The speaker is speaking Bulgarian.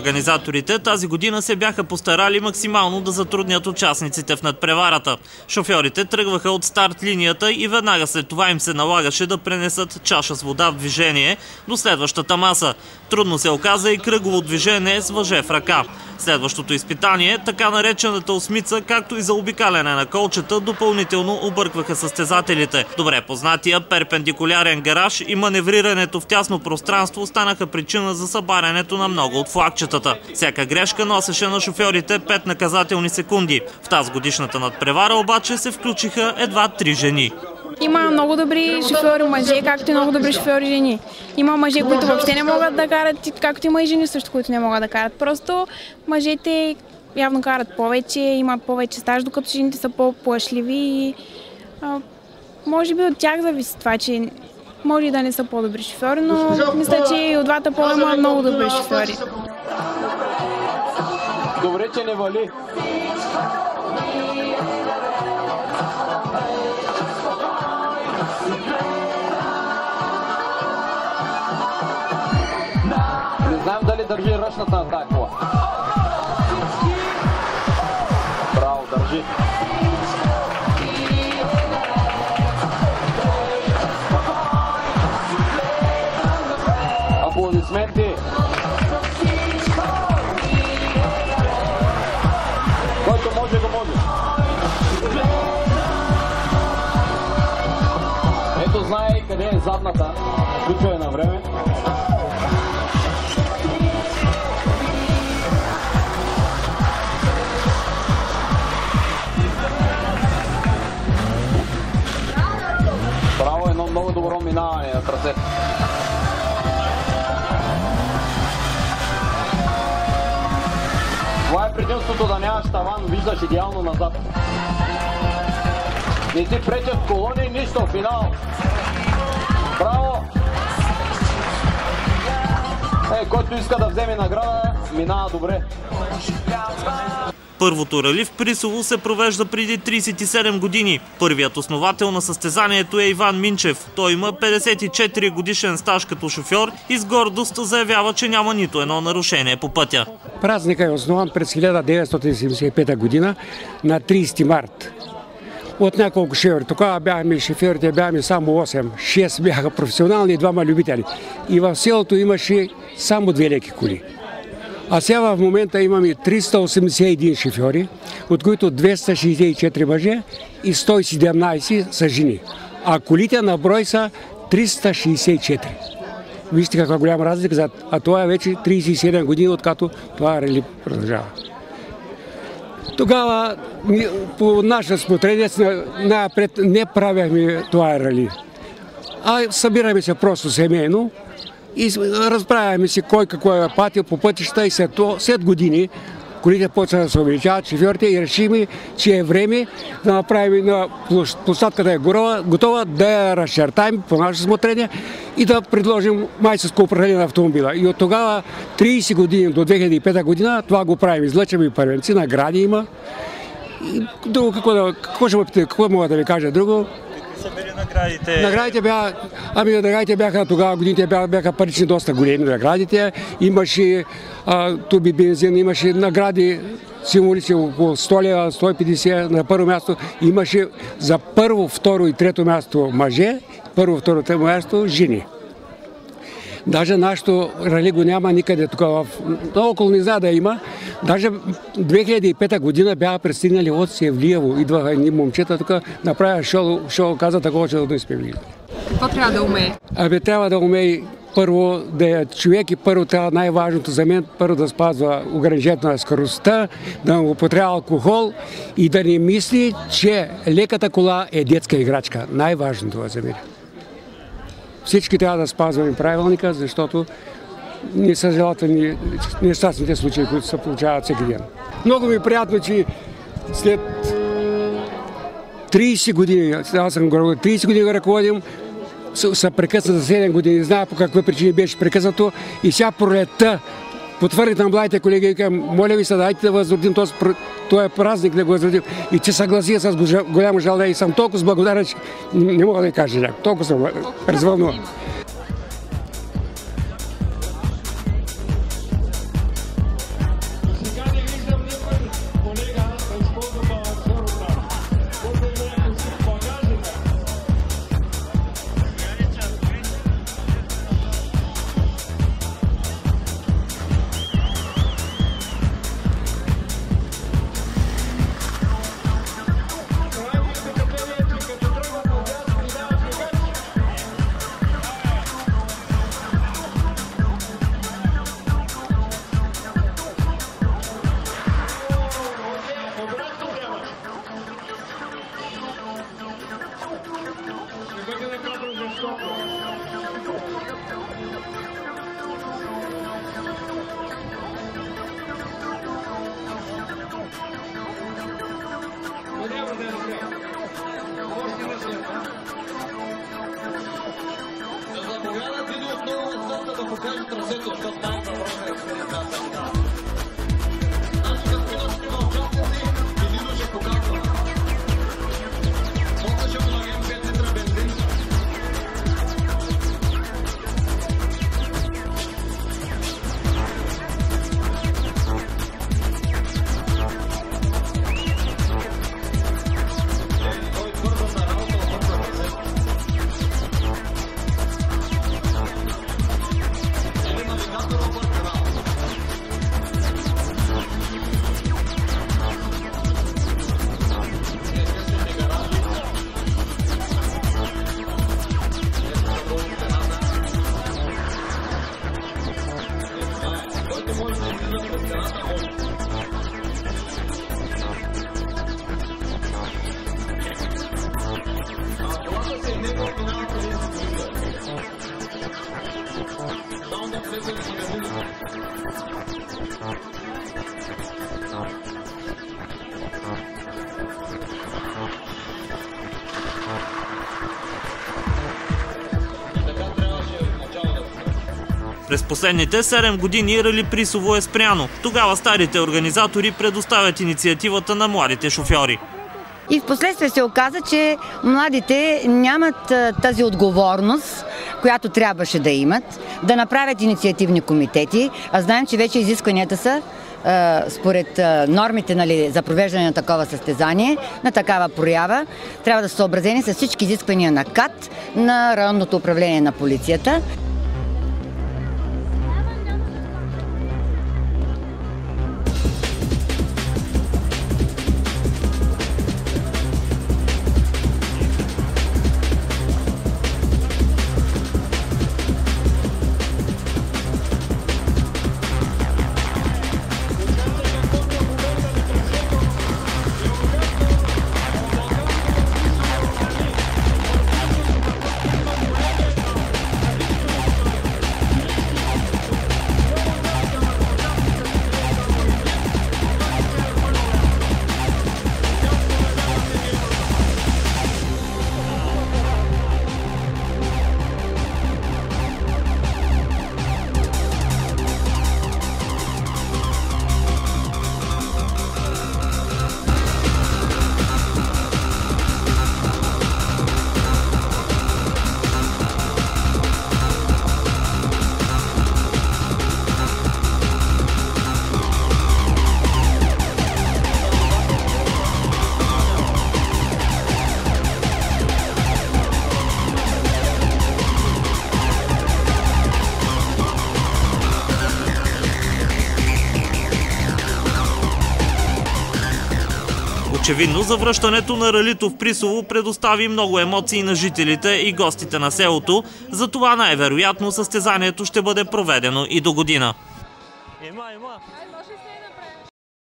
Организаторите тази година се бяха постарали максимално да затруднят участниците в надпреварата. Шофьорите тръгваха от старт линията и веднага след това им се налагаше да пренесат чаша с вода в движение до следващата маса. Трудно се оказа и кръгово движение с въже в ръка. Следващото изпитание, така наречената осмица, както и за обикаляне на колчета, допълнително объркваха състезателите. Добре познатия перпендикулярен гараж и маневрирането в тясно пространство станаха причина за събарянето на много от флагчетата. Всяка грешка носеше на шофьорите 5 наказателни секунди. В тази годишната надпревара обаче се включиха едва 3 жени. Има много добри шофьори мъже, както и много добри шофьори жени. Има мъже, които въобще не могат да карат, както има и жени също, които не могат да карат. Просто мъжете явно карат повече, имат повече стаж, докато жените са по-плашливи и може би от тях зависи това, че може и да не са по-добри шофьори, но мисля, че и от двата пола има много добри шофьори. Добре, че не вали. Не знам дали държи ръчната на тази кола. Браво, държи. Аплодисменти. Който може, го може. Ето знае къде е задната. Включва е на време. Право, едно много добро минаване на трасето. Това е предимството да нямаш таван, виждаш идеално назад. Не ти пречат колони, нищо, финал. Браво! Който иска да вземе награда, минава добре. Първото рали в Присово се провежда преди 37 години. Първият основател на състезанието е Иван Минчев. Той има 54 годишен стаж като шофьор и с гордост заявява, че няма нито едно нарушение по пътя. Празникът е основан през 1975 година на 30 март. От няколко шофьори. Тогава бяхме шофьорите, бяхме само 8. 6 бяха професионални и 2 любители. И в селото имаше само 2 леки коли. А сега в момента имаме 381 шофьори, от които 264 мъже и 117 са жени. А колите на брой са 364. Вижте каква голяма разлика, а това е вече 37 години, откато това рали продължава. Тогава по наше смотрение напред не правяхме това рали, а събираме се просто семейно и разправяме си кой какво е пътил по пътища и след години колите почнаха да се увеличават, шофьорите и решим, че е време да направим на площадката е готова, да я разчертаем по наше смотрение и да предложим майсторско управление на автомобила. И от тогава 30 години до 2005 година това го правим. Излъчваме първенци, награди има. И друго, какво ще ме питате, какво мога да ви кажа друго? Са били наградите? Наградите бяха тогава, годините бяха парични доста големи наградите. Имаше туби бензин, имаше награди, символици около 100 лева, 150 на първо място. Имаше за първо, второ и трето място мъже, първо, второ, трето място жени. Даже нашето рали го няма никъде тук. Около не знае да има. Даже 2005 година бяха пристигнали от Севлиево. Идваха едни момчета тук, направиха шоу, каза такова, че да изпевли. Какво трябва да умее? Трябва да умее първо да е човек и първо трябва най-важното за мен, първо да спазва ограничението на скоростта, да му употребява алкохол и да не мисли, че леката кола е детска играчка. Най-важното за мен. Всички трябва да спазваме правилника, защото не са желателни нещастните случаи, които се получават всеки ден. Много ми е приятно, че след 30 години, аз съм 30 години го ръководим, са прекъсна за 7 години, не знае по какви причини беше прекъснато и сега пролетта потвърдите на младите колеги и казвам, моля ви се, дайте да възродим този празник, да го възродим. И че съгласия с голямо жаление и съм толкова благодарен, че не мога да кажа, толкова съм развълнуван. През последните 7 години Рали Присово е спряно. Тогава старите организатори предоставят инициативата на младите шофьори. И в последствие се оказа, че младите нямат тази отговорност, която трябваше да имат, да направят инициативни комитети, а знаем, че вече изискванията са според нормите за провеждане на такова състезание, на такава проява, трябва да са съобразени с всички изисквания на КАТ, на районното управление на полицията. Очевидно, завръщането на ралито в Присово предостави много емоции на жителите и гостите на селото, затова най-вероятно състезанието ще бъде проведено и до година.